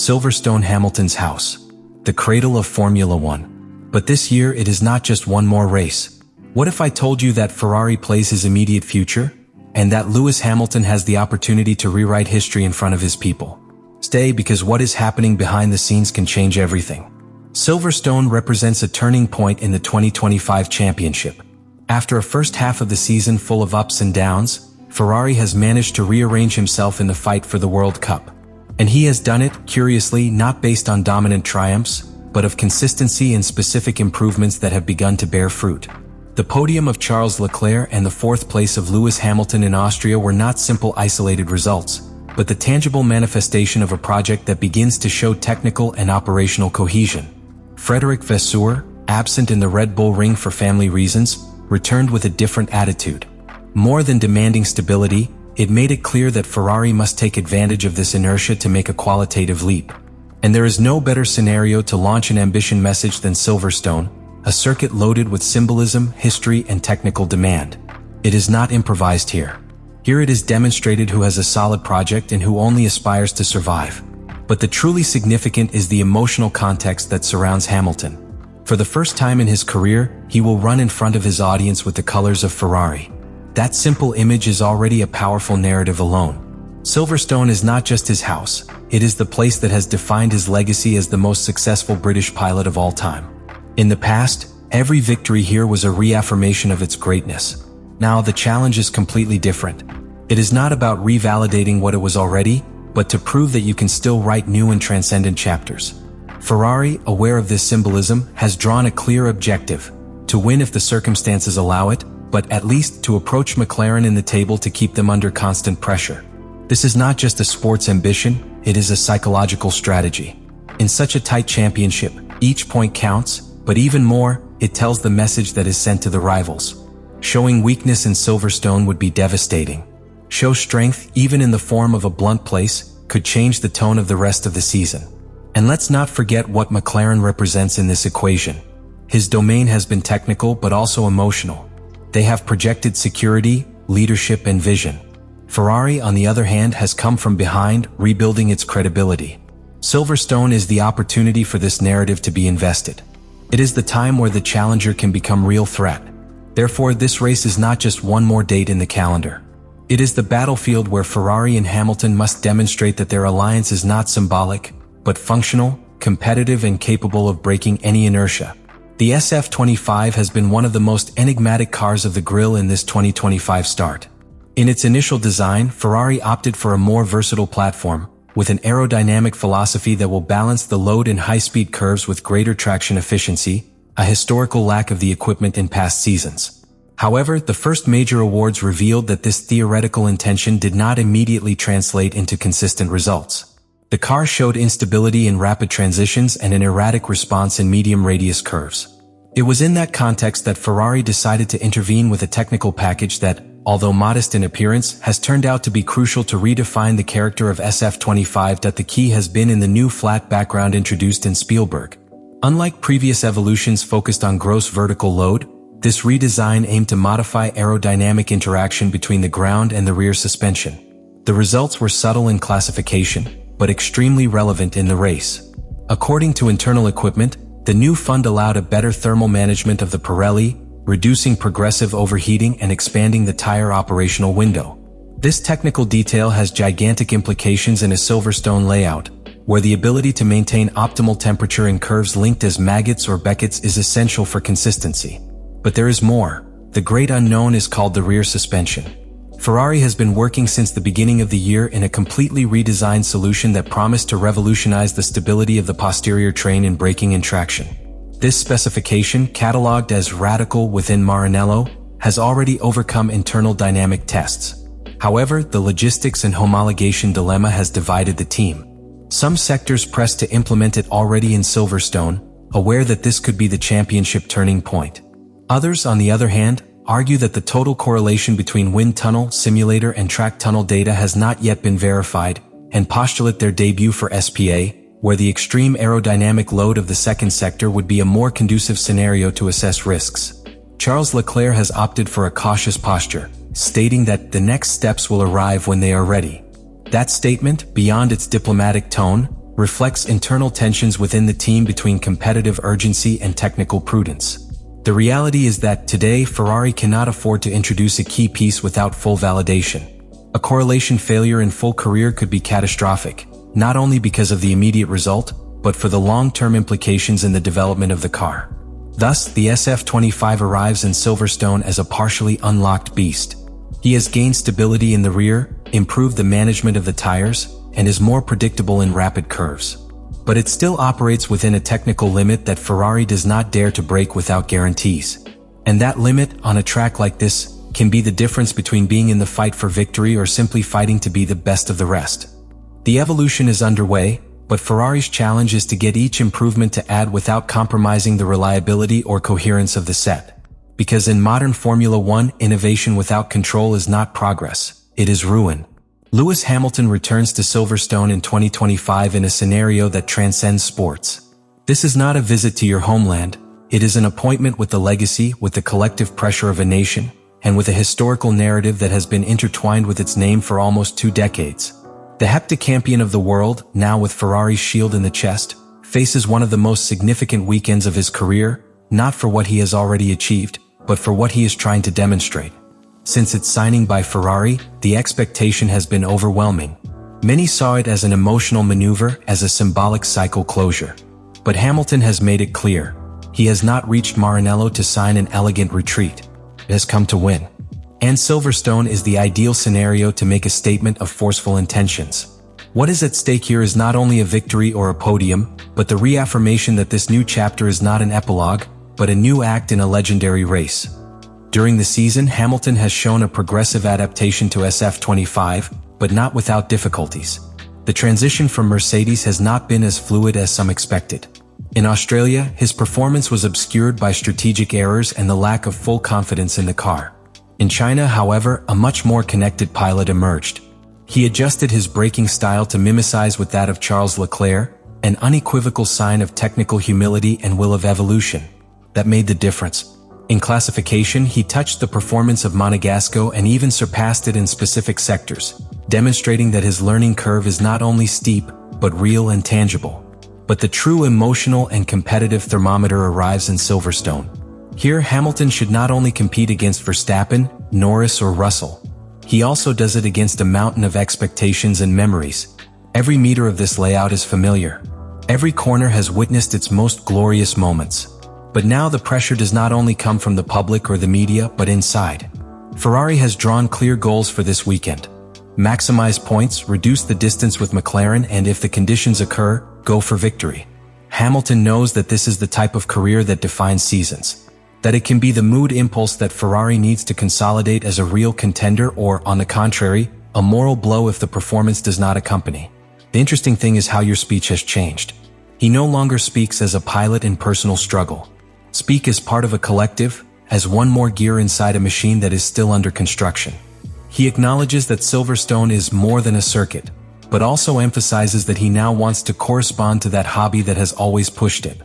Silverstone, Hamilton's house, the cradle of Formula One. But this year it is not just one more race. What if I told you that Ferrari plays his immediate future? And that Lewis Hamilton has the opportunity to rewrite history in front of his people? Stay, because what is happening behind the scenes can change everything. Silverstone represents a turning point in the 2025 championship. After a first half of the season full of ups and downs, Ferrari has managed to rearrange himself in the fight for the World Cup. And he has done it, curiously, not based on dominant triumphs, but of consistency and specific improvements that have begun to bear fruit. The podium of Charles Leclerc and the fourth place of Lewis Hamilton in Austria were not simple isolated results, but the tangible manifestation of a project that begins to show technical and operational cohesion. Frédéric Vasseur, absent in the Red Bull ring for family reasons, returned with a different attitude. More than demanding stability, it made it clear that Ferrari must take advantage of this inertia to make a qualitative leap. And there is no better scenario to launch an ambition message than Silverstone, a circuit loaded with symbolism, history, and technical demand. It is not improvised here. Here it is demonstrated who has a solid project and who only aspires to survive. But the truly significant is the emotional context that surrounds Hamilton. For the first time in his career, he will run in front of his audience with the colors of Ferrari. That simple image is already a powerful narrative alone. Silverstone is not just his house, it is the place that has defined his legacy as the most successful British pilot of all time. In the past, every victory here was a reaffirmation of its greatness. Now the challenge is completely different. It is not about revalidating what it was already, but to prove that you can still write new and transcendent chapters. Ferrari, aware of this symbolism, has drawn a clear objective: to win if the circumstances allow it, but at least to approach McLaren in the table to keep them under constant pressure. This is not just a sports ambition, it is a psychological strategy. In such a tight championship, each point counts, but even more, it tells the message that is sent to the rivals. Showing weakness in Silverstone would be devastating. Show strength, even in the form of a blunt place, could change the tone of the rest of the season. And let's not forget what McLaren represents in this equation. His domain has been technical but also emotional. They have projected security, leadership, and vision. Ferrari, on the other hand, has come from behind, rebuilding its credibility. Silverstone is the opportunity for this narrative to be invested. It is the time where the challenger can become real threat. Therefore, this race is not just one more date in the calendar. It is the battlefield where Ferrari and Hamilton must demonstrate that their alliance is not symbolic, but functional, competitive, and capable of breaking any inertia. The SF25 has been one of the most enigmatic cars of the grille in this 2025 start. In its initial design, Ferrari opted for a more versatile platform, with an aerodynamic philosophy that will balance the load in high-speed curves with greater traction efficiency, a historical lack of the equipment in past seasons. However, the first major awards revealed that this theoretical intention did not immediately translate into consistent results. The car showed instability in rapid transitions and an erratic response in medium radius curves. It was in that context that Ferrari decided to intervene with a technical package that, although modest in appearance, has turned out to be crucial to redefine the character of SF25. The key has been in the new flat background introduced in Spielberg. Unlike previous evolutions focused on gross vertical load, this redesign aimed to modify aerodynamic interaction between the ground and the rear suspension. The results were subtle in classification, but extremely relevant in the race. According to internal equipment, the new fund allowed a better thermal management of the Pirelli, reducing progressive overheating and expanding the tire operational window. This technical detail has gigantic implications in a Silverstone layout, where the ability to maintain optimal temperature in curves linked as maggots or beckets is essential for consistency. But there is more. The great unknown is called the rear suspension. Ferrari has been working since the beginning of the year in a completely redesigned solution that promised to revolutionize the stability of the posterior train in braking and traction. This specification, catalogued as radical within Maranello, has already overcome internal dynamic tests. However, the logistics and homologation dilemma has divided the team. Some sectors press to implement it already in Silverstone, aware that this could be the championship turning point. Others, on the other hand, argue that the total correlation between wind tunnel, simulator, and track tunnel data has not yet been verified, and postulate their debut for SPA, where the extreme aerodynamic load of the second sector would be a more conducive scenario to assess risks. Charles Leclerc has opted for a cautious posture, stating that the next steps will arrive when they are ready. That statement, beyond its diplomatic tone, reflects internal tensions within the team between competitive urgency and technical prudence. The reality is that today Ferrari cannot afford to introduce a key piece without full validation. A correlation failure in full career could be catastrophic, not only because of the immediate result, but for the long-term implications in the development of the car. Thus, the SF25 arrives in Silverstone as a partially unlocked beast. He has gained stability in the rear, improved the management of the tires, and is more predictable in rapid curves. But it still operates within a technical limit that Ferrari does not dare to break without guarantees. And that limit, on a track like this, can be the difference between being in the fight for victory or simply fighting to be the best of the rest. The evolution is underway, but Ferrari's challenge is to get each improvement to add without compromising the reliability or coherence of the set. Because in modern Formula One, innovation without control is not progress, it is ruin. Lewis Hamilton returns to Silverstone in 2025 in a scenario that transcends sports. This is not a visit to your homeland, it is an appointment with the legacy, with the collective pressure of a nation, and with a historical narrative that has been intertwined with its name for almost 2 decades. The heptacampion of the world, now with Ferrari's shield in the chest, faces one of the most significant weekends of his career, not for what he has already achieved, but for what he is trying to demonstrate. Since its signing by Ferrari, the expectation has been overwhelming. Many saw it as an emotional maneuver, as a symbolic cycle closure. But Hamilton has made it clear. He has not reached Maranello to sign an elegant retreat. It has come to win. And Silverstone is the ideal scenario to make a statement of forceful intentions. What is at stake here is not only a victory or a podium, but the reaffirmation that this new chapter is not an epilogue, but a new act in a legendary race. During the season, Hamilton has shown a progressive adaptation to SF25, but not without difficulties. The transition from Mercedes has not been as fluid as some expected. In Australia, his performance was obscured by strategic errors and the lack of full confidence in the car. In China, however, a much more connected pilot emerged. He adjusted his braking style to mimicize with that of Charles Leclerc, an unequivocal sign of technical humility and will of evolution. That made the difference. In classification, he touched the performance of Monegasco and even surpassed it in specific sectors, demonstrating that his learning curve is not only steep, but real and tangible. But the true emotional and competitive thermometer arrives in Silverstone. Here, Hamilton should not only compete against Verstappen, Norris or Russell. He also does it against a mountain of expectations and memories. Every meter of this layout is familiar. Every corner has witnessed its most glorious moments. But now the pressure does not only come from the public or the media, but inside. Ferrari has drawn clear goals for this weekend. Maximize points, reduce the distance with McLaren, and if the conditions occur, go for victory. Hamilton knows that this is the type of career that defines seasons. That it can be the mood impulse that Ferrari needs to consolidate as a real contender or, on the contrary, a moral blow if the performance does not accompany. The interesting thing is how your speech has changed. He no longer speaks as a pilot in personal struggle. Speak as part of a collective, as one more gear inside a machine that is still under construction. He acknowledges that Silverstone is more than a circuit, but also emphasizes that he now wants to correspond to that hobby that has always pushed him.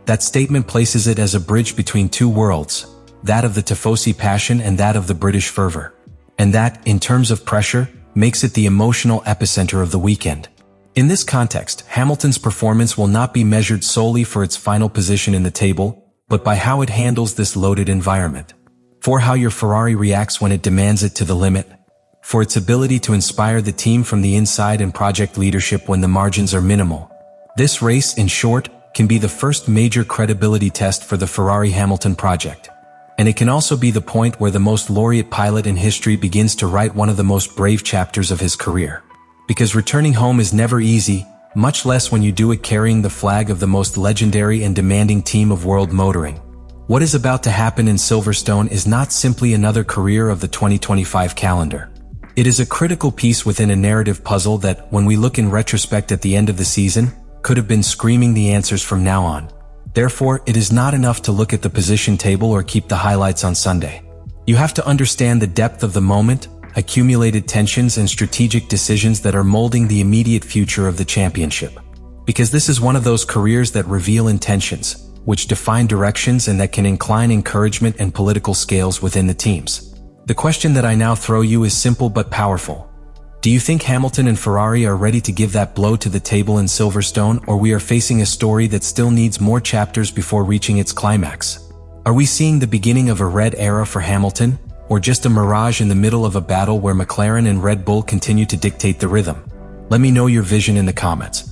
That statement places it as a bridge between two worlds, that of the Tifosi passion and that of the British fervor. And that, in terms of pressure, makes it the emotional epicenter of the weekend. In this context, Hamilton's performance will not be measured solely for its final position in the table, but by how it handles this loaded environment. For how your Ferrari reacts when it demands it to the limit. For its ability to inspire the team from the inside and project leadership when the margins are minimal. This race, in short, can be the first major credibility test for the Ferrari-Hamilton project. And it can also be the point where the most laureate pilot in history begins to write one of the most brave chapters of his career. Because returning home is never easy, much less when you do it carrying the flag of the most legendary and demanding team of world motoring. What is about to happen in Silverstone is not simply another career of the 2025 calendar. It is a critical piece within a narrative puzzle that, when we look in retrospect at the end of the season, could have been screaming the answers from now on. Therefore, it is not enough to look at the position table or keep the highlights on Sunday. You have to understand the depth of the moment, accumulated tensions and strategic decisions that are molding the immediate future of the championship. Because this is one of those careers that reveal intentions, which define directions and that can incline encouragement and political scales within the teams. The question that I now throw you is simple but powerful. Do you think Hamilton and Ferrari are ready to give that blow to the table in Silverstone, or we are facing a story that still needs more chapters before reaching its climax? Are we seeing the beginning of a red era for Hamilton, or just a mirage in the middle of a battle where McLaren and Red Bull continue to dictate the rhythm? Let me know your vision in the comments.